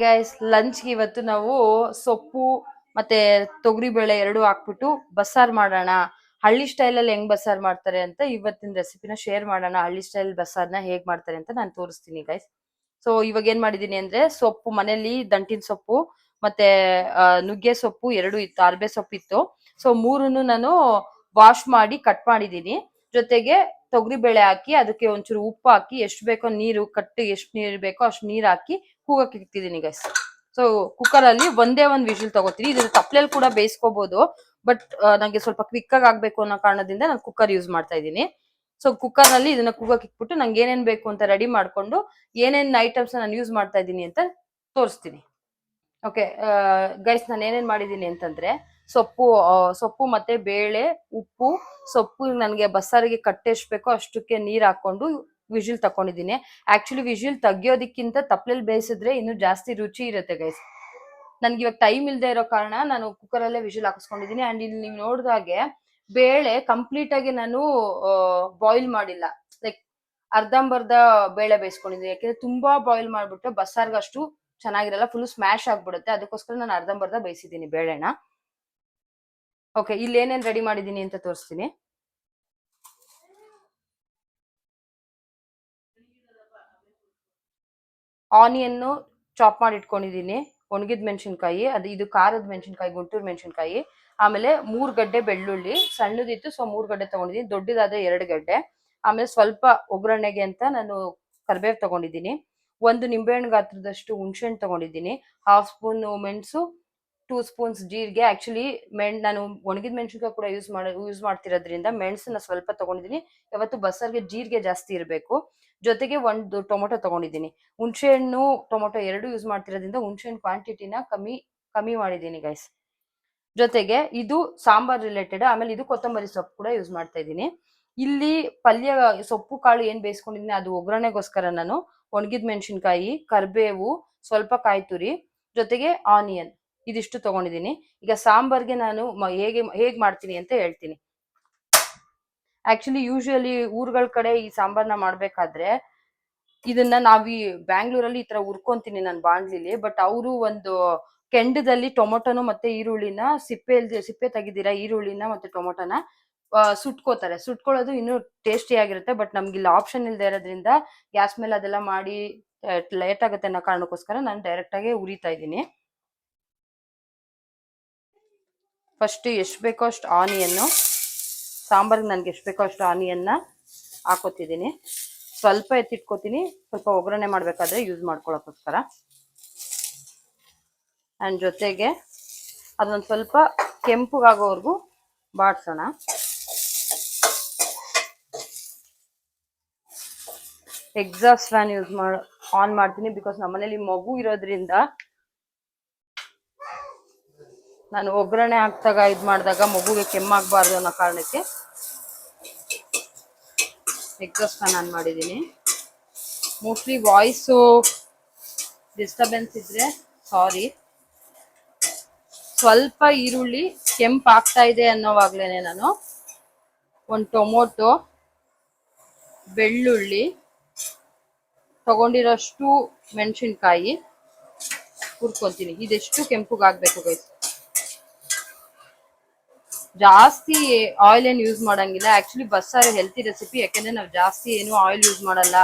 Guys, ಲಂಚ್ಗೆ ಇವತ್ತು ನಾವು ಸೊಪ್ಪು ಮತ್ತೆ ತೊಗರಿ ಬೇಳೆ ಎರಡು ಹಾಕ್ಬಿಟ್ಟು ಬಸ್ಸಾರ್ ಮಾಡೋಣ. ಹಳ್ಳಿ ಸ್ಟೈಲ್ ಅಲ್ಲಿ ಹೆಂಗ್ ಬಸ್ಸಾರ್ ಮಾಡ್ತಾರೆ ಅಂತ ಇವತ್ತಿನ ರೆಸಿಪಿನ ಶೇರ್ ಮಾಡೋಣ. ಹಳ್ಳಿ ಸ್ಟೈಲ್ ಬಸ್ಸಾರ್ನ ಹೇಗ್ ಮಾಡ್ತಾರೆ ಅಂತ ನಾನು ತೋರಿಸ್ತೀನಿ ಗೈಸ್. ಸೊ ಇವಾಗ ಏನ್ ಮಾಡಿದೀನಿ ಅಂದ್ರೆ, ಸೊಪ್ಪು ಮನೇಲಿ ದಂಟಿನ ಸೊಪ್ಪು ಮತ್ತೆ ನುಗ್ಗೆ ಸೊಪ್ಪು ಎರಡು ಇತ್ತು, ಅರ್ಬೆ ಸೊಪ್ಪು ಇತ್ತು. ಸೊ ಮೂರನ್ನು ನಾನು ವಾಶ್ ಮಾಡಿ ಕಟ್ ಮಾಡಿದೀನಿ. ಜೊತೆಗೆ ತೊಗರಿ ಬೇಳೆ ಹಾಕಿ ಅದಕ್ಕೆ ಒಂಚೂರು ಉಪ್ಪು ಹಾಕಿ ಎಷ್ಟು ಬೇಕೋ ನೀರು ಕಟ್ಟಿ, ಎಷ್ಟು ನೀರು ಬೇಕೋ ಅಷ್ಟು ನೀರ್ ಹಾಕಿ ಕೂಗಕ್ಕೆ ಇಕ್ತಿದೀನಿ ಗೈಸ್. ಸೊ ಕುಕ್ಕರ್ ಅಲ್ಲಿ ಒಂದೇ ಒಂದ್ ವಿಷಲ್ ತಗೋತೀನಿ. ಇದ್ರ ತಪ್ಲೆಲ್ ಕೂಡ ಬೇಯಿಸ್ಕೋಬಹುದು, ಬಟ್ ನಂಗೆ ಸ್ವಲ್ಪ ಕ್ವಿಕ್ ಆಗಿ ಆಗ್ಬೇಕು ಅನ್ನೋ ಕಾರಣದಿಂದ ನಾನು ಕುಕ್ಕರ್ ಯೂಸ್ ಮಾಡ್ತಾ ಇದ್ದೀನಿ. ಸೊ ಕುಕ್ಕರ್ ನಲ್ಲಿ ಇದನ್ನ ಕೂಗಕ್ಕೆ ಇಕ್ಬಿಟ್ಟು ನಂಗೆ ಏನೇನ್ ಬೇಕು ಅಂತ ರೆಡಿ ಮಾಡ್ಕೊಂಡು ಏನೇನ್ ಐಟಮ್ಸ್ ನಾನು ಯೂಸ್ ಮಾಡ್ತಾ ಇದ್ದೀನಿ ಅಂತ ತೋರಿಸ್ತೀನಿ. ಓಕೆ ಗೈಸ್, ನಾನು ಏನೇನ್ ಮಾಡಿದೀನಿ ಅಂತಂದ್ರೆ, ಸೊಪ್ಪು ಮತ್ತೆ ಬೇಳೆ, ಉಪ್ಪು, ಸೊಪ್ಪು ನನಗೆ ಬಸ್ಸಾರಿಗೆ ಕಟ್ಟೆ ಎಷ್ಟು ಬೇಕೋ ಅಷ್ಟಕ್ಕೆ ನೀರ್ ಹಾಕೊಂಡು ವಿಜಿಲ್ ತಕೊಂಡಿದ್ದೀನಿ. ಆಕ್ಚುಲಿ ವಿಜಿಲ್ ತೆಗಿಯೋದಕ್ಕಿಂತ ತಪ್ಲೆಲ್ ಬೇಯಿಸಿದ್ರೆ ಇನ್ನು ಜಾಸ್ತಿ ರುಚಿ ಇರುತ್ತೆ ಗೈಸ್. ನನ್ಗೆ ಇವಾಗ ಟೈಮ್ ಇಲ್ದೇ ಇರೋ ಕಾರಣ ನಾನು ಕುಕ್ಕರ್ ಅಲ್ಲೇ ವಿಜಿಲ್ ಹಾಕಿಸ್ಕೊಂಡಿದ್ದೀನಿ. ಅಂಡ್ ಇಲ್ಲಿ ನೀವು ನೋಡಿದಾಗೆ ಬೇಳೆ ಕಂಪ್ಲೀಟ್ ಆಗಿ ನಾನು ಬಾಯ್ಲ್ ಮಾಡಿಲ್ಲ, ಲೈಕ್ ಅರ್ಧಂಬರ್ಧ ಬೇಳೆ ಬೇಯಿಸ್ಕೊಂಡಿದ್ದೀನಿ. ಯಾಕೆಂದ್ರೆ ತುಂಬಾ ಬಾಯ್ಲ್ ಮಾಡ್ಬಿಟ್ಟು ಬಸ್ಸಾರ್ಗೆ ಅಷ್ಟು ಚೆನ್ನಾಗಿರಲ್ಲ, ಫುಲ್ ಸ್ಮ್ಯಾಶ್ ಆಗ್ಬಿಡುತ್ತೆ. ಅದಕ್ಕೋಸ್ಕರ ನಾನು ಅರ್ಧಂಬರ್ಧ ಬೇಯಿಸಿದ್ದೀನಿ ಬೇಳೆನ. ಓಕೆ, ಇಲ್ಲಿ ಏನೇನ್ ರೆಡಿ ಮಾಡಿದೀನಿ ಅಂತ ತೋರಿಸ್ತೀನಿ. ಆನಿಯನ್ ಚಾಪ್ ಮಾಡಿ ಇಟ್ಕೊಂಡಿದೀನಿ, ಒಣಗಿದ ಮೆಣಸಿನ್ಕಾಯಿ, ಇದು ಖಾರದ ಮೆಣಸಿನ್ಕಾಯಿ, ಗುಂಟೂರು ಮೆಣಸಿನ್ಕಾಯಿ, ಆಮೇಲೆ 3 ಗಡ್ಡೆ ಬೆಳ್ಳುಳ್ಳಿ, ಸಣ್ಣದಿತ್ತು ಸೊ 3 ಗಡ್ಡೆ ತಗೊಂಡಿದ್ದೀನಿ, ದೊಡ್ಡದಾದ್ರೆ 2 ಗಡ್ಡೆ. ಆಮೇಲೆ ಸ್ವಲ್ಪ ಒಗ್ಗರಣೆಗೆ ಅಂತ ನಾನು ಕರಿಬೇವು ತಗೊಂಡಿದ್ದೀನಿ. 1 ನಿಂಬೆಹಣ್ಣು ಗಾತ್ರದಷ್ಟು ಹುಣಸೆಹಣ್ಣು ತಗೊಂಡಿದ್ದೀನಿ. 1/2 ಸ್ಪೂನ್ ಮೆಣಸು, 2 ಸ್ಪೂನ್ಸ್ ಜೀರಿಗೆ. ಆಕ್ಚುಲಿ ನಾನು ಒಣಗಿದ ಮೆಣಸಿನ್ಕಾಯಿ ಕೂಡ ಯೂಸ್ ಮಾಡ್ತಿರೋದ್ರಿಂದ ಮೆಣಸನ್ನ ಸ್ವಲ್ಪ ತಗೊಂಡಿದ್ದೀನಿ. ಯಾವತ್ತು ಬಸ್ಸಾರ್ಗೆ ಜೀರಿಗೆ ಜಾಸ್ತಿ ಇರಬೇಕು. ಜೊತೆಗೆ 1 ಟೊಮೊಟೊ ತಗೊಂಡಿದ್ದೀನಿ. ಹುಣಸೆಹಣ್ಣು ಟೊಮೊಟೊ ಎರಡು ಯೂಸ್ ಮಾಡ್ತಿರೋದ್ರಿಂದ ಹುಣಸೆಹಣ್ಣು ಕ್ವಾಂಟಿಟಿನ ಕಮ್ಮಿ ಮಾಡಿದ್ದೀನಿ ಗೈಸ್. ಜೊತೆಗೆ ಇದು ಸಾಂಬಾರ್ ರಿಲೇಟೆಡ್. ಆಮೇಲೆ ಇದು ಕೊತ್ತಂಬರಿ ಸೊಪ್ಪು ಕೂಡ ಯೂಸ್ ಮಾಡ್ತಾ ಇದ್ದೀನಿ. ಇಲ್ಲಿ ಪಲ್ಯ ಸೊಪ್ಪು ಕಾಳು ಏನ್ ಬೇಯಿಸ್ಕೊಂಡಿದ್ದೀನಿ ಅದು ಒಗ್ಗರಣೆಗೋಸ್ಕರ ನಾನು ಒಣಗಿದ ಮೆಣಸಿನ್ಕಾಯಿ, ಕರಿಬೇವು, ಸ್ವಲ್ಪ ಕಾಯಿ ತುರಿ, ಜೊತೆಗೆ ಆನಿಯನ್, ಇದಿಷ್ಟು ತಗೊಂಡಿದ್ದೀನಿ. ಈಗ ಸಾಂಬಾರ್ಗೆ ನಾನು ಹೇಗ್ ಮಾಡ್ತೀನಿ ಅಂತ ಹೇಳ್ತೀನಿ. ಆಕ್ಚುಲಿ ಯೂಶುವಲಿ ಊರುಗಳ ಕಡೆ ಈ ಸಾಂಬಾರ್ನ ಮಾಡ್ಬೇಕಾದ್ರೆ ಇದನ್ನ ನಾವಿ ಬ್ಯಾಂಗ್ಳೂರಲ್ಲಿ ಈ ತರ ಹುರ್ಕೊಂತೀನಿ ನಾನು ಬಾಣ್ಲಿಲಿ. ಬಟ್ ಅವರು ಒಂದು ಕೆಂಡದಲ್ಲಿ ಟೊಮೊಟೊನು ಮತ್ತೆ ಈರುಳ್ಳಿನ ಸಿಪ್ಪೆ ತೆಗಿದಿರಾ ಈರುಳ್ಳಿನ ಮತ್ತೆ ಟೊಮೊಟೊನ ಸುಟ್ಕೋತಾರೆ. ಸುಟ್ಕೊಳ್ಳೋದು ಇನ್ನೂ ಟೇಸ್ಟಿ ಆಗಿರುತ್ತೆ. ಬಟ್ ನಮ್ಗೆ ಇಲ್ಲಿ ಆಪ್ಷನ್ ಇಲ್ದೇ ಇರೋದ್ರಿಂದ ಗ್ಯಾಸ್ ಮೇಲೆ ಅದೆಲ್ಲ ಮಾಡಿ ಲೇಟ್ ಆಗುತ್ತೆ ಅನ್ನೋ ಕಾರಣಕ್ಕೋಸ್ಕರ ನಾನು ಡೈರೆಕ್ಟ್ ಆಗಿ ಉರಿತಾ ಇದ್ದೀನಿ. ಫಸ್ಟ್ ಎಷ್ಟು ಬೇಕೋ ಅಷ್ಟು ಆನಿಯನ್ನು, ಸಾಂಬಾರ್ಗೆ ನನಗೆ ಎಷ್ಟು ಬೇಕೋ ಅಷ್ಟು ಆನಿಯನ್ನ ಹಾಕೋತಿದ್ದೀನಿ. ಸ್ವಲ್ಪ ಎತ್ತಿಟ್ಕೋತೀನಿ, ಸ್ವಲ್ಪ ಒಗ್ಗರಣೆ ಮಾಡಬೇಕಾದ್ರೆ ಯೂಸ್ ಮಾಡ್ಕೊಳ್ಳೋಕ್ಕೋಸ್ಕರ. ಆ್ಯಂಡ್ ಜೊತೆಗೆ ಅದೊಂದು ಸ್ವಲ್ಪ ಕೆಂಪುಗಾಗೋವರೆಗೂ ಬಾಡಿಸೋಣ. ಎಕ್ಸಾಸ್ಟ್ ಫ್ಯಾನ್ ಆನ್ ಮಾಡ್ತೀನಿ, ಬಿಕಾಸ್ ನಮ್ಮನೇಲಿ ಮಗು ಇರೋದ್ರಿಂದ ನಾನು ಒಗ್ಗರಣೆ ಹಾಕ್ದಾಗ ಮಾಡಿದಾಗ ಮಗುಗೆ ಕೆಮ್ಮಾಗಬಾರ್ದು ಅನ್ನೋ ಕಾರಣಕ್ಕೆ ಎಕ್ಸಾಸ್ಟ್ ಫ್ಯಾನ್ ಆನ್ ಮಾಡಿದ್ದೀನಿ. ಮೋಸ್ಟ್ಲಿ ವಾಯ್ಸು ಡಿಸ್ಟರ್ಬೆನ್ಸ್ ಇದ್ರೆ ಸಾರಿ. ಸ್ವಲ್ಪ ಈರುಳ್ಳಿ ಕೆಂಪಾಗ್ತಾ ಇದೆ ಅನ್ನೋವಾಗ್ಲೇನೆ ನಾನು 1 ಟೊಮೊಟೊ, ಬೆಳ್ಳುಳ್ಳಿ, ತಗೊಂಡಿರೋಷ್ಟು ಮೆಣಸಿನ್ಕಾಯಿ ಹುರ್ಕೊಂತೀನಿ. ಇದೆಷ್ಟು ಕೆಂಪುಗಾಗ್ಬೇಕು ಗೈಸ್. ಜಾಸ್ತಿ ಆಯಿಲ್ ಏನು ಯೂಸ್ ಮಾಡಂಗಿಲ್ಲ. ಆಕ್ಚುಲಿ ಬಸ್ಸಾರು ಹೆಲ್ತಿ ರೆಸಿಪಿ, ಯಾಕೆಂದ್ರೆ ನಾವು ಜಾಸ್ತಿ ಏನು ಆಯಿಲ್ ಯೂಸ್ ಮಾಡಲ್ಲ.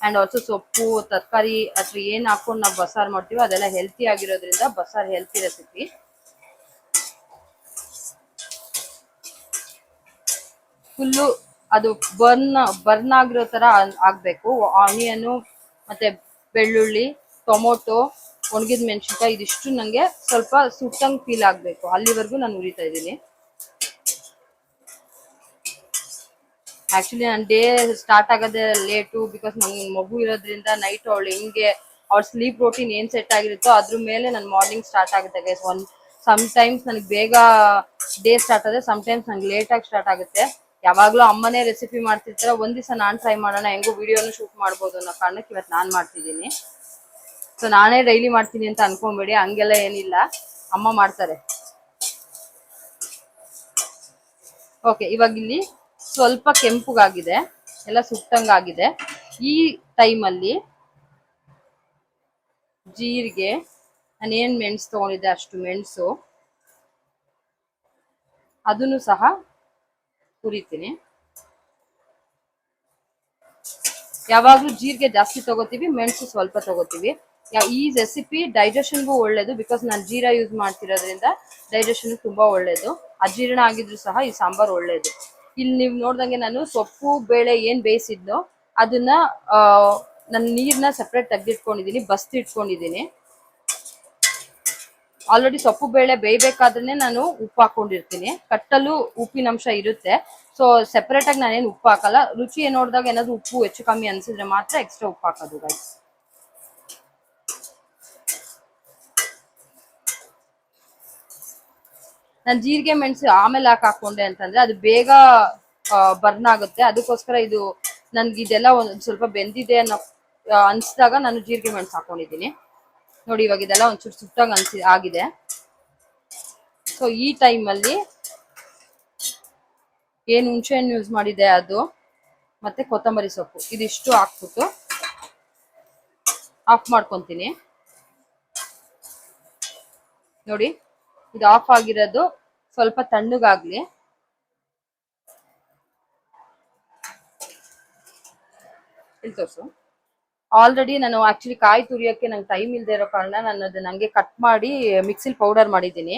ಅಂಡ್ ಆಲ್ಸೋ ಸೊಪ್ಪು ತರಕಾರಿ ಅಥವಾ ಏನ್ ಹಾಕೊಂಡು ನಾವು ಬಸ್ಸಾರು ಮಾಡ್ತೀವೋ ಅದೆಲ್ಲ ಹೆಲ್ತಿ ಆಗಿರೋದ್ರಿಂದ ಬಸ್ಸಾರು ಹೆಲ್ತಿ ರೆಸಿಪಿ. ಫುಲ್ಲು ಅದು ಬರ್ನ್ ಆಗಿರೋ ತರ ಆಗ್ಬೇಕು. ಆನಿಯನು ಮತ್ತೆ ಬೆಳ್ಳುಳ್ಳಿ, ಟೊಮೊಟೊ, ಒಣಗಿದ ಮೆಣಸಿನ್ಕಾಯಿ ಇದಿಷ್ಟು ನಂಗೆ ಸ್ವಲ್ಪ ಸುಟ್ಟಂಗ್ ಫೀಲ್ ಆಗ್ಬೇಕು, ಅಲ್ಲಿವರೆಗೂ ನಾನು ಉರಿತಾ ಇದ್ದೀನಿ. ಆಕ್ಚುಲಿ ನನ್ನ ಡೇ ಸ್ಟಾರ್ಟ್ ಆಗೋದೇ ಲೇಟು, ಬಿಕಾಸ್ ನಂಗೆ ಮಗು ಇರೋದ್ರಿಂದ ನೈಟ್ ಅವಳ ಸ್ಲೀಪ್ ರೋಟೀನ್ ಏನ್ ಸೆಟ್ ಆಗಿರುತ್ತೋ ಅದ್ರ ಮೇಲೆ ನನ್ನ ಮಾರ್ನಿಂಗ್ ಸ್ಟಾರ್ಟ್ ಆಗುತ್ತೆ ಗೈಸ್. ಸಮ್ಟೈಮ್ಸ್ ನನಗೆ ಬೇಗ ಡೇ ಸ್ಟಾರ್ಟ್ ಆದ್ರೆ, ಸಮ್ಟೈಮ್ಸ್ ನಂಗೆ ಲೇಟ್ ಆಗಿ ಸ್ಟಾರ್ಟ್ ಆಗುತ್ತೆ. ಯಾವಾಗ್ಲೂ ಅಮ್ಮನೇ ರೆಸಿಪಿ ಮಾಡ್ತಿರ್ತಾರೆ, ಒಂದ್ ದಿವಸ ನಾನ್ ಟ್ರೈ ಮಾಡೋಣ, ಹೆಂಗೋ ವಿಡಿಯೋನು ಶೂಟ್ ಮಾಡ್ಬೋದು ಅನ್ನೋ ಕಾರಣಕ್ಕೆ ಇವತ್ತು ನಾನ್ ಮಾಡ್ತಿದ್ದೀನಿ. ಸೊ ನಾನೇ ಡೈಲಿ ಮಾಡ್ತೀನಿ ಅಂತ ಅನ್ಕೊಂಬೇಡಿ, ಹಂಗೆಲ್ಲ ಏನಿಲ್ಲ, ಅಮ್ಮ ಮಾಡ್ತಾರೆ. ಓಕೆ, ಇವಾಗ ಇಲ್ಲಿ ಸ್ವಲ್ಪ ಕೆಂಪುಗಾಗಿದೆ, ಎಲ್ಲ ಸುಟ್ಟಂಗಾಗಿದೆ. ಈ ಟೈಮಲ್ಲಿ ಜೀರಿಗೆ, ನಾನು ಏನ್ ಮೆಣಸು ತಗೊಂಡಿದ್ದೆ ಅಷ್ಟು ಮೆಣಸು ಅದನ್ನು ಸಹ ಹುರಿತೀನಿ. ಯಾವಾಗ್ಲೂ ಜೀರಿಗೆ ಜಾಸ್ತಿ ತಗೋತೀವಿ, ಮೆಣಸು ಸ್ವಲ್ಪ ತಗೋತೀವಿ. ಈ ರೆಸಿಪಿ ಡೈಜೆಷನ್ಗೂ ಒಳ್ಳೇದು, ಬಿಕಾಸ್ ನಾನು ಜೀರಾ ಯೂಸ್ ಮಾಡ್ತಿರೋದ್ರಿಂದ ಡೈಜೆಷನ್ ತುಂಬಾ ಒಳ್ಳೇದು. ಅಜೀರ್ಣ ಆಗಿದ್ರು ಸಹ ಈ ಸಾಂಬಾರ್ ಒಳ್ಳೇದು. ಇಲ್ಲಿ ನೀವು ನೋಡ್ದಂಗೆ ನಾನು ಸೊಪ್ಪು ಬೇಳೆ ಏನ್ ಬೇಯಿಸಿದ್ನೋ ಅದನ್ನ ನನ್ನ ನೀರ್ನ ಸೆಪ್ರೇಟ್ ತೆಗೆದಿಟ್ಕೊಂಡಿದೀನಿ, ಬಸ್ತಿ ಇಟ್ಕೊಂಡಿದೀನಿ. ಆಲ್ರೆಡಿ ಸೊಪ್ಪು ಬೇಳೆ ಬೇಯ್ಬೇಕಾದ್ರೆ ನಾನು ಉಪ್ಪು ಹಾಕೊಂಡಿರ್ತೀನಿ. ಕಟ್ಟಲು ಉಪ್ಪಿನಂಶ ಇರುತ್ತೆ, ಸೊ ಸೆಪರೇಟ್ ಆಗಿ ನಾನೇನು ಉಪ್ಪು ಹಾಕಲ್ಲ. ರುಚಿ ನೋಡಿದಾಗ ಏನಾದ್ರು ಉಪ್ಪು ಹೆಚ್ಚು ಕಮ್ಮಿ ಅನ್ಸಿದ್ರೆ ಮಾತ್ರ ಎಕ್ಸ್ಟ್ರಾ ಉಪ್ಪು ಹಾಕೋದು ಗೈಸ್. ನಾನು ಜೀರಿಗೆ ಮೆಣಸು ಆಮೇಲೆ ಹಾಕೊಂಡೆ ಅಂತಂದ್ರೆ ಅದು ಬೇಗ ಬರ್ನ್ ಆಗುತ್ತೆ. ಅದಕ್ಕೋಸ್ಕರ ಇದು ನನ್ಗೆ ಇದೆಲ್ಲ ಒಂದ್ ಸ್ವಲ್ಪ ಬೆಂದಿದೆ ಅನ್ನೋ ಅನ್ಸಿದಾಗ ನಾನು ಜೀರಿಗೆ ಮೆಣಸು ಹಾಕೊಂಡಿದ್ದೀನಿ. ನೋಡಿ ಇವಾಗ ಇದೆಲ್ಲ ಒಂಚೂರು ಸುಟ್ಟಾಗ ಆಗಿದೆ. ಸೊ ಈ ಟೈಮಲ್ಲಿ ಏನ್ ಹುಣಸೆ ಹಣ್ಣು ಯೂಸ್ ಮಾಡಿದೆ ಅದು ಮತ್ತೆ ಕೊತ್ತಂಬರಿ ಸೊಪ್ಪು ಇದಿಷ್ಟು ಹಾಕ್ಬಿಟ್ಟು ಆಫ್ ಮಾಡ್ಕೊಂತೀನಿ. ನೋಡಿ ಇದು ಆಫ್ ಆಗಿರೋದು ಸ್ವಲ್ಪ ತಣ್ಣಗಾಗ್ಲಿ. ಇಲ್ಲಿ ತೋರ್ಸು. ಆಲ್ರೆಡಿ ನಾನು ಆಕ್ಚುಲಿ ಕಾಯಿ ತುರಿಯೋಕ್ಕೆ ನಂಗೆ ಟೈಮ್ ಇಲ್ದೇ ಇರೋ ಕಾರಣ ನಾನು ಅದನ್ನ ನಂಗೆ ಕಟ್ ಮಾಡಿ ಮಿಕ್ಸಿಲಿ ಪೌಡರ್ ಮಾಡಿದ್ದೀನಿ.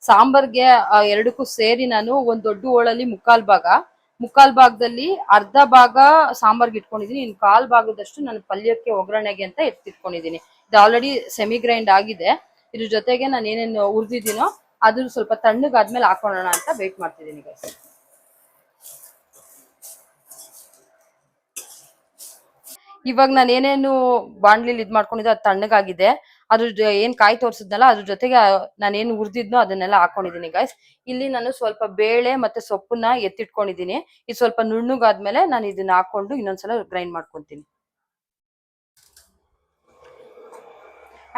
ಸಾಂಬಾರ್ಗೆ ಎರಡಕ್ಕೂ ಸೇರಿ ನಾನು ಒಂದ್ ದೊಡ್ಡ ಹೋಳಲ್ಲಿ ಮುಕ್ಕಾಲ್ ಭಾಗದಲ್ಲಿ ಅರ್ಧ ಭಾಗ ಸಾಂಬಾರ್ಗೆ ಇಟ್ಕೊಂಡಿದೀನಿ. ಇನ್ನು ಕಾಲ್ ಭಾಗದಷ್ಟು ನಾನು ಪಲ್ಯಕ್ಕೆ ಒಗ್ಗರಣೆಗೆ ಅಂತ ಎತ್ತಿಟ್ಕೊಂಡಿದೀನಿ. ಇದು ಆಲ್ರೆಡಿ ಸೆಮಿ ಗ್ರೈಂಡ್ ಆಗಿದೆ. ಇದ್ರ ಜೊತೆಗೆ ನಾನು ಏನೇನು ಹುರಿದಿದ್ದೀನೋ ಅದು ಸ್ವಲ್ಪ ತಣ್ಣಗಾದ್ಮೇಲೆ ಹಾಕೊಳ್ಳೋಣ ಅಂತ ವೇಟ್ ಮಾಡ್ತಿದ್ದೀನಿ ಗೈಸ್. ಇವಾಗ ನಾನು ಏನೇನು ಬಾಣ್ಲಿಲಿ ಇದ್ ಮಾಡ್ಕೊಂಡಿದ್ದೆ ಅದು ತಣ್ಣಗಾಗಿದೆ. ಅದ್ರ ಏನ್ ಕಾಯಿ ತೋರ್ಸಿದ್ನಲ್ಲ ಅದ್ರ ಜೊತೆಗೆ ನಾನೇನು ಹುರಿದಿದ್ನೋ ಅದನ್ನೆಲ್ಲ ಹಾಕೊಂಡಿದೀನಿ ಗೈಸ್. ಇಲ್ಲಿ ನಾನು ಸ್ವಲ್ಪ ಬೇಳೆ ಮತ್ತೆ ಸೊಪ್ಪನ್ನ ಎತ್ತಿಟ್ಕೊಂಡಿದೀನಿ. ಇದು ಸ್ವಲ್ಪ ನುಣ್ಣಗಾದ್ಮೇಲೆ ನಾನು ಇದನ್ನ ಹಾಕೊಂಡು ಇನ್ನೊಂದ್ಸಲ ಗ್ರೈಂಡ್ ಮಾಡ್ಕೊಂತೀನಿ.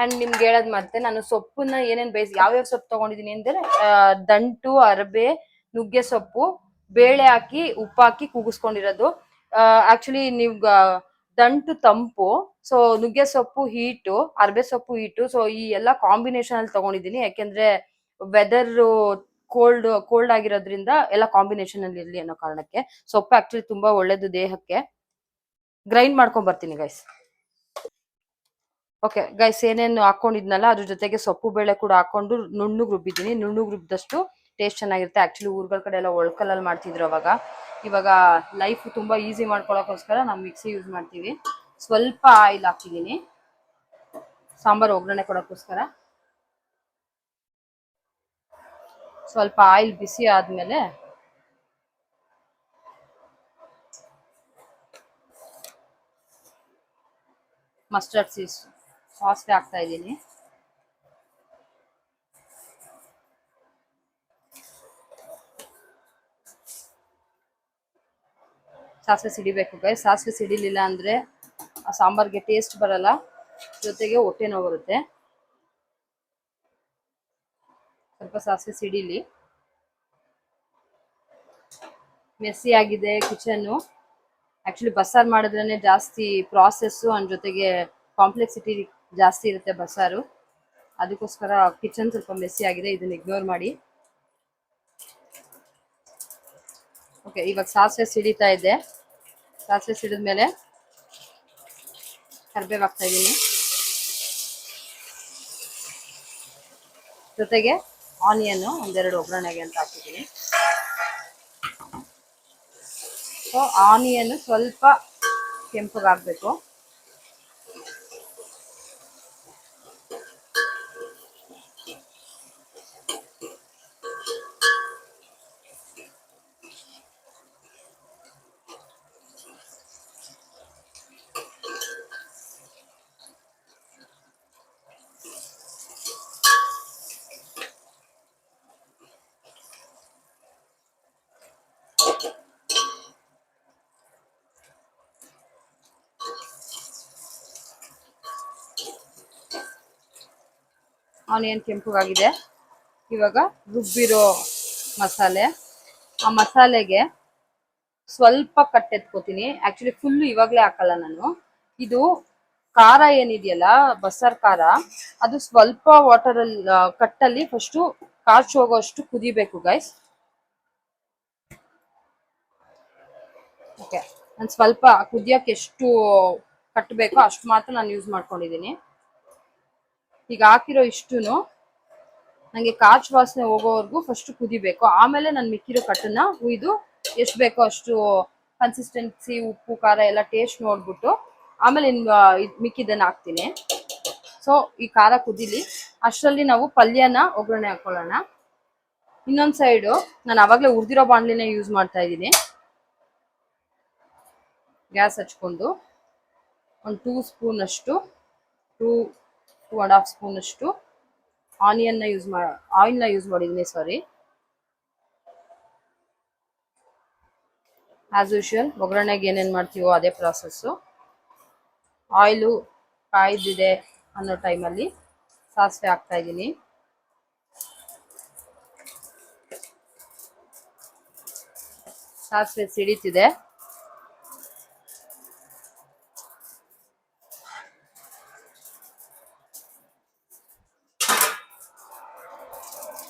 ಅಂಡ್ ನಿಮ್ಗೆ ಹೇಳದ್ ಮತ್ತೆ ನಾನು ಸೊಪ್ಪನ್ನ ಏನೇನ್ ಯಾವ್ಯಾವ ಸೊಪ್ಪು ತಗೊಂಡಿದೀನಿ ಅಂದ್ರೆ ದಂಟು, ಅರಬೆ, ನುಗ್ಗೆ ಸೊಪ್ಪು, ಬೇಳೆ ಹಾಕಿ ಉಪ್ಪು ಹಾಕಿ ಕೂಗಿಸ್ಕೊಂಡಿರೋದು. ಆಕ್ಚುಲಿ ನೀವ್ ದಂಟು ತಂಪು, ಸೊ ನುಗ್ಗೆ ಸೊಪ್ಪು ಹೀಟು, ಅರಬೆ ಸೊಪ್ಪು ಹೀಟು. ಸೊ ಈ ಎಲ್ಲಾ ಕಾಂಬಿನೇಷನ್ ಅಲ್ಲಿ ತಗೊಂಡಿದೀನಿ. ಯಾಕೆಂದ್ರೆ ವೆದರ್ ಕೋಲ್ಡ್ ಆಗಿರೋದ್ರಿಂದ ಎಲ್ಲ ಕಾಂಬಿನೇಷನ್ ಅಲ್ಲಿ ಇರ್ಲಿ ಅನ್ನೋ ಕಾರಣಕ್ಕೆ. ಸೊಪ್ಪು ಆಕ್ಚುಲಿ ತುಂಬಾ ಒಳ್ಳೇದು ದೇಹಕ್ಕೆ. ಗ್ರೈಂಡ್ ಮಾಡ್ಕೊಂಡ್ ಬರ್ತೀನಿ ಗೈಸ್. ಓಕೆ ಗೈಸ್, ಏನೇನು ಹಾಕೊಂಡಿದ್ನಲ್ಲ ಅದ್ರ ಜೊತೆಗೆ ಸೊಪ್ಪು ಬೇಳೆ ಕೂಡ ಹಾಕೊಂಡು ನುಣ್ಣಗ್ ರುಬ್ಬಿದ್ದೀನಿ. ನುಣ್ಣಗ್ ರುಬ್ಬಿದಷ್ಟು ಟೇಸ್ಟ್ ಚೆನ್ನಾಗಿರುತ್ತೆ. ಆಕ್ಚುಲಿ ಊರುಗಳ ಕಡೆ ಎಲ್ಲ ಒಳ್ಕಲ್ಲಲ್ಲಿ ಮಾಡ್ತಿದ್ರು ಅವಾಗ. ಇವಾಗ ಲೈಫ್ ತುಂಬಾ ಈಸಿ ಮಾಡ್ಕೊಳಕ್ಕೋಸ್ಕರ ನಾವು ಮಿಕ್ಸಿ ಯೂಸ್ ಮಾಡ್ತೀವಿ. ಸ್ವಲ್ಪ ಆಯಿಲ್ ಹಾಕಿದ್ದೀನಿ ಸಾಂಬಾರ್ ಒಗ್ಗರಣೆ ಕೊಡೋಕ್ಕೋಸ್ಕರ. ಸ್ವಲ್ಪ ಆಯಿಲ್ ಬಿಸಿ ಆದ್ಮೇಲೆ ಮಸ್ಟರ್ಡ್ ಸಾಸ್ ಹಾಕ್ತಾ ಇದ್ದೀನಿ. ಸಾಸಿವೆ ಸಿಡಿಬೇಕು ಗೈಸ್. ಸಾಸಿವೆ ಸಿಡಿಲಿಲ್ಲ ಅಂದ್ರೆ ಆ ಸಾಂಬಾರ್ಗೆ ಟೇಸ್ಟ್ ಬರಲ್ಲ, ಜೊತೆಗೆ ಹೊಟ್ಟೆ ನೋವು ಬರುತ್ತೆ. ಸ್ವಲ್ಪ ಸಾಸಿವೆ ಸಿಡಿಲಿ. ಮೆಸ್ಸಿ ಆಗಿದೆ ಕಿಚನ್ನು. ಆಕ್ಚುಲಿ ಬಸ್ಸಾರು ಮಾಡಿದ್ರೇನೆ ಜಾಸ್ತಿ ಪ್ರಾಸೆಸ್ಸು ಅಂಡ್ ಜೊತೆಗೆ ಕಾಂಪ್ಲೆಕ್ಸಿಟಿ ಜಾಸ್ತಿ ಇರುತ್ತೆ ಬಸ್ಸಾರು. ಅದಕ್ಕೋಸ್ಕರ ಕಿಚನ್ ಸ್ವಲ್ಪ ಮೆಸ್ಸಿ ಆಗಿದೆ, ಇದನ್ನ ಇಗ್ನೋರ್ ಮಾಡಿ. ಓಕೆ, ಇವಾಗ ಸಾಸಿವೆ ಸಿಡಿತಾ ಇದೆ. ಸಾಸಿವೆ ಸಿಡಿದ್ಮೇಲೆ ಕರಿಬೇವು ಹಾಕ್ತಾ ಇದ್ದೀನಿ, ಜೊತೆಗೆ ಆನಿಯನ್ ಒಂದೆರಡು ಒಗ್ಗರಣೆಗೆ ಅಂತ ಹಾಕಿದ್ದೀನಿ. ಸೊ ಆನಿಯನ್ ಸ್ವಲ್ಪ ಕೆಂಪಗಾಗಬೇಕು. ಆನಿಯನ್ ಕೆಂಪಗಾಗಿದೆ. ಇವಾಗ ರುಬ್ಬಿರೋ ಮಸಾಲೆ, ಆ ಮಸಾಲೆಗೆ ಸ್ವಲ್ಪ ಕಟ್ಟೆತ್ಕೋತೀನಿ. ಆಕ್ಚುಲಿ ಫುಲ್ ಇವಾಗಲೇ ಹಾಕಲ್ಲ ನಾನು. ಇದು ಖಾರ ಏನಿದೆಯಲ್ಲ, ಬಸ್ಸಾರ್ ಖಾರ, ಅದು ಸ್ವಲ್ಪ ವಾಟರ್ ಅಲ್ಲಿ ಕಟ್ಟಲ್ಲಿ ಫಸ್ಟ್ ಕಾಚ್ ಹೋಗೋಷ್ಟು ಕುದಿಬೇಕು ಗೈಸ್. ಓಕೆ, ನಾನು ಸ್ವಲ್ಪ ಕುದಿಯಕ್ಕೆ ಎಷ್ಟು ಕಟ್ಟಬೇಕೋ ಅಷ್ಟು ಮಾತ್ರ ನಾನು ಯೂಸ್ ಮಾಡ್ಕೊಂಡಿದ್ದೀನಿ. ಈಗ ಹಾಕಿರೋ ಇಷ್ಟುನು ನಂಗೆ ಕಾಚ್ ವಾಸನೆ ಹೋಗೋವರೆಗೂ ಫಸ್ಟ್ ಕುದಿಬೇಕು. ಆಮೇಲೆ ನಾನು ಮಿಕ್ಕಿರೋ ಕಟ್ಟನ್ನ ಹುಯ್ದು ಎಷ್ಟು ಬೇಕೋ ಅಷ್ಟು ಕನ್ಸಿಸ್ಟೆನ್ಸಿ, ಉಪ್ಪು ಖಾರ ಎಲ್ಲ ಟೇಸ್ಟ್ ನೋಡ್ಬಿಟ್ಟು ಆಮೇಲೆ ಮಿಕ್ಕಿದ್ದನ್ನ ಹಾಕ್ತೀನಿ. ಸೊ ಈ ಖಾರ ಕುದಿಲಿ, ಅಷ್ಟರಲ್ಲಿ ನಾವು ಪಲ್ಯನ ಒಗ್ಗರಣೆ ಹಾಕೊಳ್ಳೋಣ. ಇನ್ನೊಂದ್ ಸೈಡು ನಾನು ಅವಾಗಲೇ ಹುರಿದಿರೋ ಬಾಣಲಿನ ಯೂಸ್ ಮಾಡ್ತಾ ಇದ್ದೀನಿ. ಗ್ಯಾಸ್ ಹಚ್ಕೊಂಡು ಒಂದು 2 ಸ್ಪೂನ್ ಅಷ್ಟು, 2.5 ಸ್ಪೂನ್ ಅಷ್ಟು ಆಯಿಲ್ನ ಯೂಸ್ ಮಾಡಿದ್ದೀನಿ. ಸಾರಿ, ಆಸ್ ಯೂಶುವಲ್ ಒಗ್ಗರಣೆಗೆ ಏನೇನು ಮಾಡ್ತೀವೋ ಅದೇ ಪ್ರಾಸೆಸ್ಸು. ಆಯಿಲು ಕಾಯ್ದಿದೆ ಅನ್ನೋ ಟೈಮಲ್ಲಿ ಸಾಸಿವೆ ಹಾಕ್ತಾ ಇದ್ದೀನಿ. ಸಾಸಿವೆ ಸಿಡಿತಿದೆ.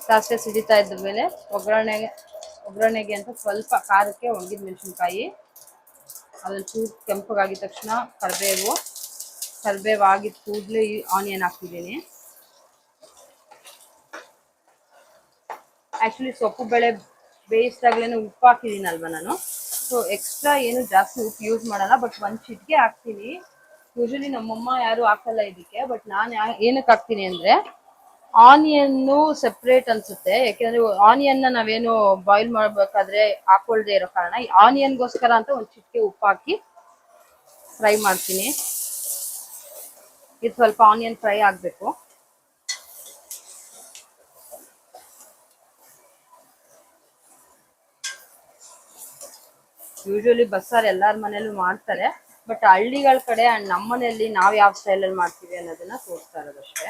ಸಾಸಿವೆ ಸಿಡಿತಾ ಇದ್ದ ಮೇಲೆ ಒಗ್ಗರಣೆಗೆ ಅಂತ ಸ್ವಲ್ಪ ಖಾರಕ್ಕೆ ಒಣಗಿದ ಮೆಣಸಿನ್ಕಾಯಿ, ಅದ್ರಲ್ಲಿ ಚೂರು ಕೆಂಪಗಾಗಿದ ತಕ್ಷಣ ಕರಿಬೇವು ಆಗಿದ ಕೂಡಲೇ ಈ ಆನಿಯನ್ ಹಾಕ್ತಿದ್ದೀನಿ. ಆ್ಯಕ್ಚುಲಿ ಸೊಪ್ಪು ಬೇಳೆ ಬೇಯಿಸಿದಾಗಲೇ ಉಪ್ಪು ಹಾಕಿದ್ದೀನಲ್ವ ನಾನು. ಸೊ ಎಕ್ಸ್ಟ್ರಾ ಏನು ಜಾಸ್ತಿ ಉಪ್ಪು ಯೂಸ್ ಮಾಡಲ್ಲ, ಬಟ್ ಒಂದು ಚಿಟಿಕೆ ಹಾಕ್ತೀನಿ. ಯೂಶಲಿ ನಮ್ಮಮ್ಮ ಯಾರು ಹಾಕಲ್ಲ ಇದಕ್ಕೆ, ಬಟ್ ನಾನು ಏನಕ್ಕೆ ಹಾಕ್ತೀನಿ ಅಂದರೆ ಆನಿಯನ್ನು ಸೆಪ್ರೇಟ್ ಅನ್ಸುತ್ತೆ. ಯಾಕೆಂದ್ರೆ ಆನಿಯನ್ನ ನಾವೇನು ಬಾಯ್ಲ್ ಮಾಡ್ಬೇಕಾದ್ರೆ ಹಾಕೊಳ್ದೆ ಇರೋ ಕಾರಣ ಈ ಆನಿಯನ್ಗೋಸ್ಕರ ಅಂತ ಒಂದು ಚಿಟಿಕೆ ಉಪ್ಪು ಹಾಕಿ ಫ್ರೈ ಮಾಡ್ತೀನಿ. ಇದು ಸ್ವಲ್ಪ ಆನಿಯನ್ ಫ್ರೈ ಆಗಬೇಕು. ಯೂಶಲಿ ಬಸ್ಸಾರು ಎಲ್ಲಾರ ಮನೇಲೂ ಮಾಡ್ತಾರೆ, ಬಟ್ ಹಳ್ಳಿಗಳ ಕಡೆ ಅಂಡ್ ನಮ್ಮ ಮನೆಯಲ್ಲಿ ನಾವು ಯಾವ ಸ್ಟೈಲಲ್ಲಿ ಮಾಡ್ತೀವಿ ಅನ್ನೋದನ್ನ ತೋರಿಸ್ತಾ ಇರೋದಷ್ಟೇ.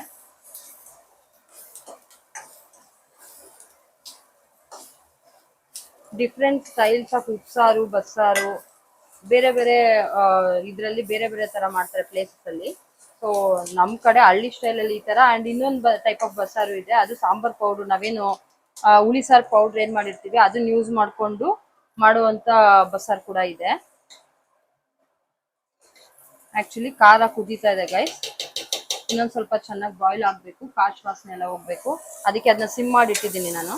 ಡಿಫ್ರೆಂಟ್ ಸ್ಟೈಲ್ಸ್ ಆಫ್ ಉಪ್ಸಾರು, ಬಸ್ಸಾರು ಬೇರೆ ಬೇರೆ ಇದರಲ್ಲಿ ಬೇರೆ ಬೇರೆ ತರ ಮಾಡ್ತಾರೆ ಪ್ಲೇಸಸ್ ಅಲ್ಲಿ. ಸೊ ನಮ್ಮ ಕಡೆ ಹಳ್ಳಿ ಸ್ಟೈಲಲ್ಲಿ ಈ ತರ. ಅಂಡ್ ಇನ್ನೊಂದು ಟೈಪ್ ಆಫ್ ಬಸ್ಸಾರು ಇದೆ, ಅದು ಸಾಂಬಾರ್ ಪೌಡರ್, ನಾವೇನು ಹುಳಿ ಸಾರು ಪೌಡರ್ ಏನ್ ಮಾಡಿರ್ತೀವಿ ಅದನ್ನ ಯೂಸ್ ಮಾಡ್ಕೊಂಡು ಮಾಡುವಂತ ಬಸ್ಸಾರು ಕೂಡ ಇದೆ. ಆಕ್ಚುಲಿ ಖಾರ ಕುದೀತಾ ಇದೆ ಗೈಸ್, ಇನ್ನೊಂದು ಸ್ವಲ್ಪ ಚೆನ್ನಾಗಿ ಬಾಯ್ಲ್ ಆಗಬೇಕು, ಕಾಚ್ ವಾಸನೆ ಎಲ್ಲ ಹೋಗ್ಬೇಕು. ಅದಕ್ಕೆ ಅದನ್ನ ಸಿಮ್ ಮಾಡಿ ಇಟ್ಟಿದ್ದೀನಿ ನಾನು.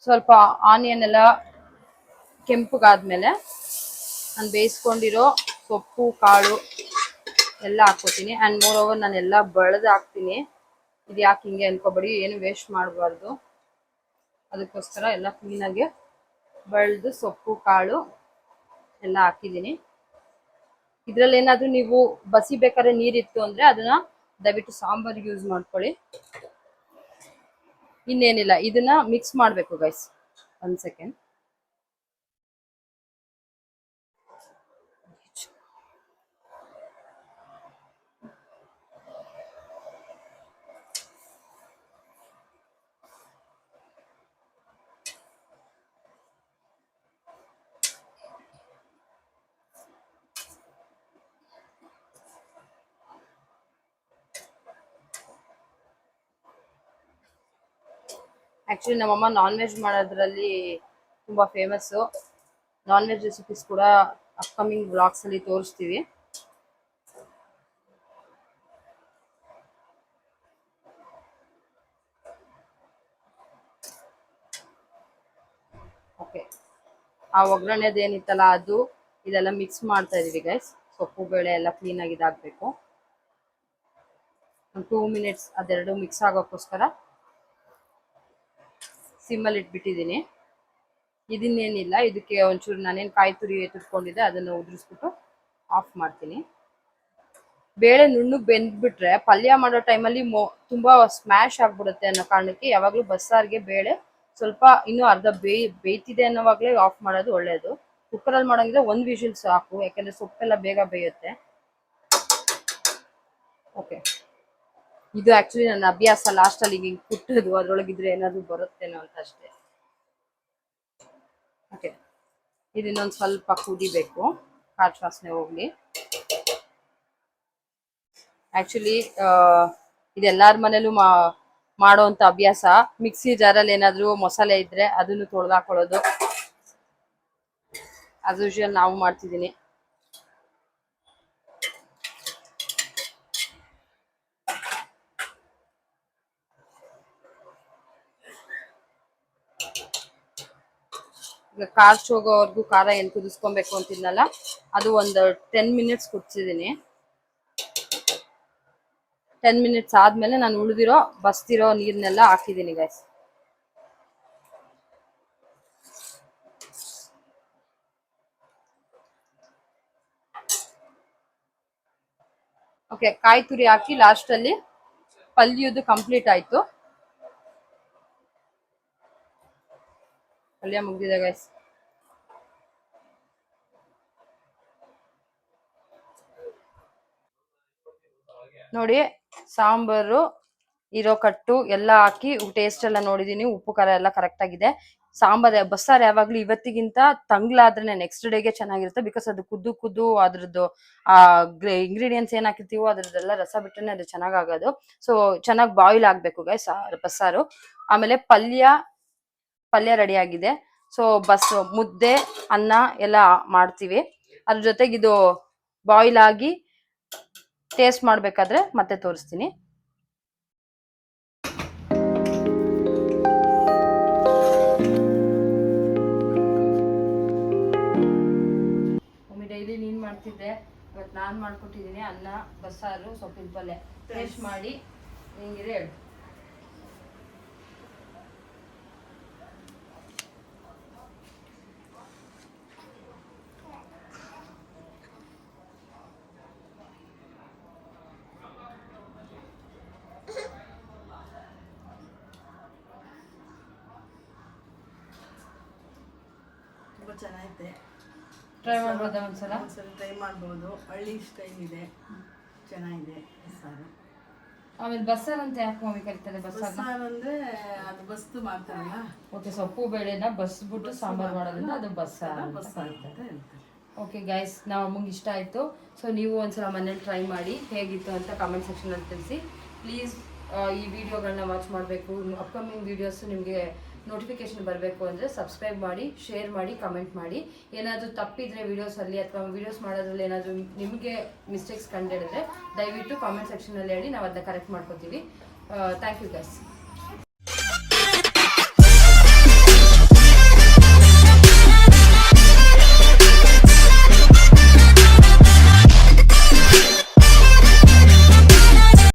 ಸ್ವಲ್ಪ ಆನಿಯನ್ ಎಲ್ಲ ಕೆಂಪಗಾದ್ಮೇಲೆ ನಾನು ಬೇಯಿಸ್ಕೊಂಡಿರೋ ಸೊಪ್ಪು ಕಾಳು ಎಲ್ಲ ಹಾಕ್ಕೋತೀನಿ. ಆ್ಯಂಡ್ ಮೋರ್ ಓವರ್ ನಾನು ಎಲ್ಲ ಬಳ್ದು ಹಾಕ್ತೀನಿ. ಇದು ಯಾಕೆ ಹಿಂಗೆ ಅನ್ಕೋಬೇಡಿ, ಏನು ವೇಸ್ಟ್ ಮಾಡಬಾರ್ದು, ಅದಕ್ಕೋಸ್ಕರ ಎಲ್ಲ ಕ್ಲೀನಾಗಿ ಬಳ್ದು ಸೊಪ್ಪು ಕಾಳು ಎಲ್ಲ ಹಾಕಿದ್ದೀನಿ. ಇದರಲ್ಲಿ ಏನಾದರೂ ನೀವು ಬಸಿಬೇಕಾದ್ರೆ ನೀರಿತ್ತು ಅಂದರೆ ಅದನ್ನ ದಯವಿಟ್ಟು ಸಾಂಬಾರಿಗೆ ಯೂಸ್ ಮಾಡ್ಕೊಳ್ಳಿ. ಇನ್ನೇನಿಲ್ಲ, ಇದನ್ನ ಮಿಕ್ಸ್ ಮಾಡಬೇಕು ಗೈಸ್. 1 ಸೆಕೆಂಡ್. ಆ್ಯಕ್ಚುಲಿ ನಮ್ಮಮ್ಮ ನಾನ್ ವೆಜ್ ಮಾಡೋದ್ರಲ್ಲಿ ತುಂಬ ಫೇಮಸ್ಸು. ನಾನ್ ವೆಜ್ ರೆಸಿಪೀಸ್ ಕೂಡ ಅಪ್ಕಮಿಂಗ್ ವ್ಲಾಗ್ಸಲ್ಲಿ ತೋರಿಸ್ತೀವಿ. ಓಕೆ, ಆ ಒಗ್ಗರಣೆದೇನಿತ್ತಲ್ಲ ಅದು ಇದೆಲ್ಲ ಮಿಕ್ಸ್ ಮಾಡ್ತಾ ಇದೀವಿ ಗೈಸ್. ಸೊಪ್ಪು ಬೇಳೆ ಎಲ್ಲ ಕ್ಲೀನಾಗಿ ಇದಾಗಬೇಕು. ಒಂದು 2 ಮಿನಿಟ್ಸ್ ಅದೆರಡು ಮಿಕ್ಸ್ ಆಗೋಕ್ಕೋಸ್ಕರ ಸಿಮ್ಮಲ್ಲಿ ಇಟ್ಬಿಟ್ಟಿದ್ದೀನಿ. ಇದನ್ನೇನಿಲ್ಲ, ಇದಕ್ಕೆ ಒಂಚೂರು ನಾನೇನು ಕಾಯಿ ತುರಿ ತುರ್ಕೊಂಡಿದ್ದೆ ಅದನ್ನು ಉದುರಿಸ್ಬಿಟ್ಟು ಆಫ್ ಮಾಡ್ತೀನಿ. ಬೇಳೆ ನುಣ್ಣಗೆ ಬೆಂದ್ಬಿಟ್ರೆ ಪಲ್ಯ ಮಾಡೋ ಟೈಮಲ್ಲಿ ತುಂಬ ಸ್ಮ್ಯಾಶ್ ಆಗಿಬಿಡುತ್ತೆ ಅನ್ನೋ ಕಾರಣಕ್ಕೆ ಯಾವಾಗಲೂ ಬಸ್ಸಾರಿಗೆ ಬೇಳೆ ಸ್ವಲ್ಪ ಇನ್ನೂ ಅರ್ಧ ಬೇಯ್ತಿದೆ ಅನ್ನೋವಾಗಲೇ ಆಫ್ ಮಾಡೋದು ಒಳ್ಳೆಯದು. ಕುಕ್ಕರಲ್ಲಿ ಮಾಡೋಂಗಿದ್ರೆ 1 ವಿಷಲ್ ಸಾಕು, ಯಾಕೆಂದರೆ ಸೊಪ್ಪೆಲ್ಲ ಬೇಗ ಬೇಯುತ್ತೆ. ಓಕೆ, ಇದು ಆಕ್ಚುಲಿ ನನ್ನ ಅಭ್ಯಾಸ, ಲಾಸ್ಟ್ ಅಲ್ಲಿ ಹಿಂಗೆ ಕುಟ್ಟೋದು, ಅದ್ರೊಳಗಿದ್ರೆ ಏನಾದ್ರು ಬರುತ್ತೇನೋ ಅಂತ ಅಷ್ಟೇ. ಓಕೆ, ಇದು ಇನ್ನೊಂದು ಸ್ವಲ್ಪ ಕುದಿಬೇಕು, ಕಾಳು ವಾಸನೆ ಹೋಗ್ಲಿ. ಆಕ್ಚುಲಿ ಇದೆಲ್ಲಾರ ಮನೇಲೂ ಮಾಡೋಂಥ ಅಭ್ಯಾಸ. ಮಿಕ್ಸಿ ಜಾರಲ್ಲಿ ಏನಾದ್ರು ಮಸಾಲೆ ಇದ್ರೆ ಅದನ್ನು ತೊಳೆದಾಕೊಳ್ಳೋದು, ಆಸ್ ಯೂಶುವಲ್ ನಾವು ಮಾಡ್ತಿದ್ದೀನಿ. ಈಗ ಹೋಗೋವರೆಗೂ ಖಾರ ಏನು ಕುದಿಸ್ಕೊಬೇಕು ಅಂತಿದ್ನಲ್ಲ, ಅದು ಒಂದು 10 ಮಿನಿಟ್ಸ್ ಕುದಿಸಿದ್ದೀನಿ. 10 ಮಿನಿಟ್ಸ್ ಆದ್ಮೇಲೆ ನಾನು ಉಳಿದಿರೋ ಬಸ್ತಿರೋ ನೀರ್ನೆಲ್ಲ ಹಾಕಿದ್ದೀನಿ ಗೈಸ್. ಓಕೆ, ಕಾಯಿ ತುರಿ ಹಾಕಿ ಲಾಸ್ಟ್ ಅಲ್ಲಿ ಪಲ್ಯದು ಕಂಪ್ಲೀಟ್ ಆಯ್ತು. ಪಲ್ಯ ಮುಗ್ದಿದೆ ಗೈಸ್. ನೋಡಿ, ಸಾಂಬಾರು ಇರೋ ಕಟ್ಟು ಎಲ್ಲ ಹಾಕಿ ಟೇಸ್ಟ್ ಎಲ್ಲ ನೋಡಿದೀನಿ, ಉಪ್ಪು ಖಾರ ಎಲ್ಲ ಕರೆಕ್ಟ್ ಆಗಿದೆ. ಬಸ್ಸಾರು ಯಾವಾಗ್ಲೂ ಇವತ್ತಿಗಿಂತ ತಂಗ್ಲಾದ್ರೆ ನೆಕ್ಸ್ಟ್ ಡೇಗೆ ಚೆನ್ನಾಗಿರುತ್ತೆ. ಬಿಕಾಸ್ ಅದು ಕುದ್ದು ಅದ್ರದ್ದು ಇಂಗ್ರೀಡಿಯೆಂಟ್ಸ್ ಏನ್ ಹಾಕಿರ್ತೀವೋ ಅದ್ರದ್ದೆಲ್ಲ ರಸ ಬಿಟ್ಟರೆ ಅದು ಚೆನ್ನಾಗಾಗೋದು. ಸೊ ಚೆನ್ನಾಗಿ ಬಾಯ್ಲ್ ಆಗ್ಬೇಕು ಗೈಸ್ ಬಸ್ಸಾರು. ಆಮೇಲೆ ಪಲ್ಯ ರೆಡಿ ಆಗಿದೆ. ಸೊ ಮುದ್ದೆ ಅನ್ನ ಎಲ್ಲ ಮಾಡ್ತೀವಿ. ಅದ್ರ ಜೊತೆಗೆ ಇದು ಬಾಯ್ಲ್ ಆಗಿ ಟೇಸ್ಟ್ ಮಾಡ್ಬೇಕಾದ್ರೆ ಮತ್ತೆ ತೋರಿಸ್ತೀನಿ. ಡೈಲಿ ನೀನ್ ಮಾಡ್ತಿದ್ದೆ, ಇವತ್ತು ನಾನು ಮಾಡ್ಕೊಟ್ಟಿದ್ದೀನಿ. ಅನ್ನ, ಬಸ್ಸಾರು, ಸೊಪ್ಪಿನ ಪಲ್ಯ. ಟೇಸ್ಟ್ ಮಾಡಿ ಹೆಂಗಿದೆ ಹೇಳು. ತುಂಬ ಚೆನ್ನಾಗಿದೆ. ಟ್ರೈ ಮಾಡ್ಬೋದಾ ಒಂದ್ಸಲ ಟ್ರೈ ಮಾಡ್ಬೋದು. ಹಳ್ಳಿ ಸ್ಟೈಲ್ ಇದೆ, ಚೆನ್ನಾಗಿದೆ ಬಸ್ಸಾರು. ಆಮೇಲೆ ಬಸ್ಸಾರು ಅಂತ ಯಾಕೆ ಮಮ್ಮಿ ಕರೀತಾರೆ? ಬಸ್ಸಾರು ಅಂದ್ರೆ ಅದು ಬಸ್ತು ಮಾಡ್ತಾರಲ್ಲ. ಓಕೆ, ಸೊಪ್ಪು ಬೇಳೆನ ಬಸ್ಬಿಟ್ಟು ಸಾಂಬಾರು ಮಾಡೋದ್ರಿಂದ ಅದು ಬಸ್ಸಾರು ಅಂತ ಹೇಳ್ತಾರೆ. ಓಕೆ ಗೈಸ್, ನಮಗೆ ಇಷ್ಟ ಆಯಿತು. ಸೊ ನೀವು ಒಂದ್ಸಲ ಮನೇಲಿ ಟ್ರೈ ಮಾಡಿ ಹೇಗಿತ್ತು ಅಂತ ಕಾಮೆಂಟ್ ಸೆಕ್ಷನಲ್ಲಿ ತಿಳಿಸಿ. ಪ್ಲೀಸ್ ಈ ವಿಡಿಯೋಗಳನ್ನ ವಾಚ್ ಮಾಡಬೇಕು. ಅಪ್ಕಮಿಂಗ್ ವೀಡಿಯೋಸ್ ನಿಮಗೆ ನೋಟಿಫಿಕೇಶನ್ ಬರಬೇಕು ಅಂದರೆ ಸಬ್ಸ್ಕ್ರೈಬ್ ಮಾಡಿ, ಶೇರ್ ಮಾಡಿ, ಕಮೆಂಟ್ ಮಾಡಿ. ಏನಾದರೂ ತಪ್ಪಿದ್ರೆ ವೀಡಿಯೋಸಲ್ಲಿ ಅಥವಾ ವೀಡಿಯೋಸ್ ಮಾಡೋದ್ರಲ್ಲಿ ಏನಾದರೂ ನಿಮಗೆ ಮಿಸ್ಟೇಕ್ಸ್ ಕಂಡಿಡಿದ್ರೆ ದಯವಿಟ್ಟು ಕಾಮೆಂಟ್ ಸೆಕ್ಷನಲ್ಲಿ ಹೇಳಿ, ನಾವು ಅದನ್ನ ಕರೆಕ್ಟ್ ಮಾಡ್ಕೋತೀವಿ. Thank you guys.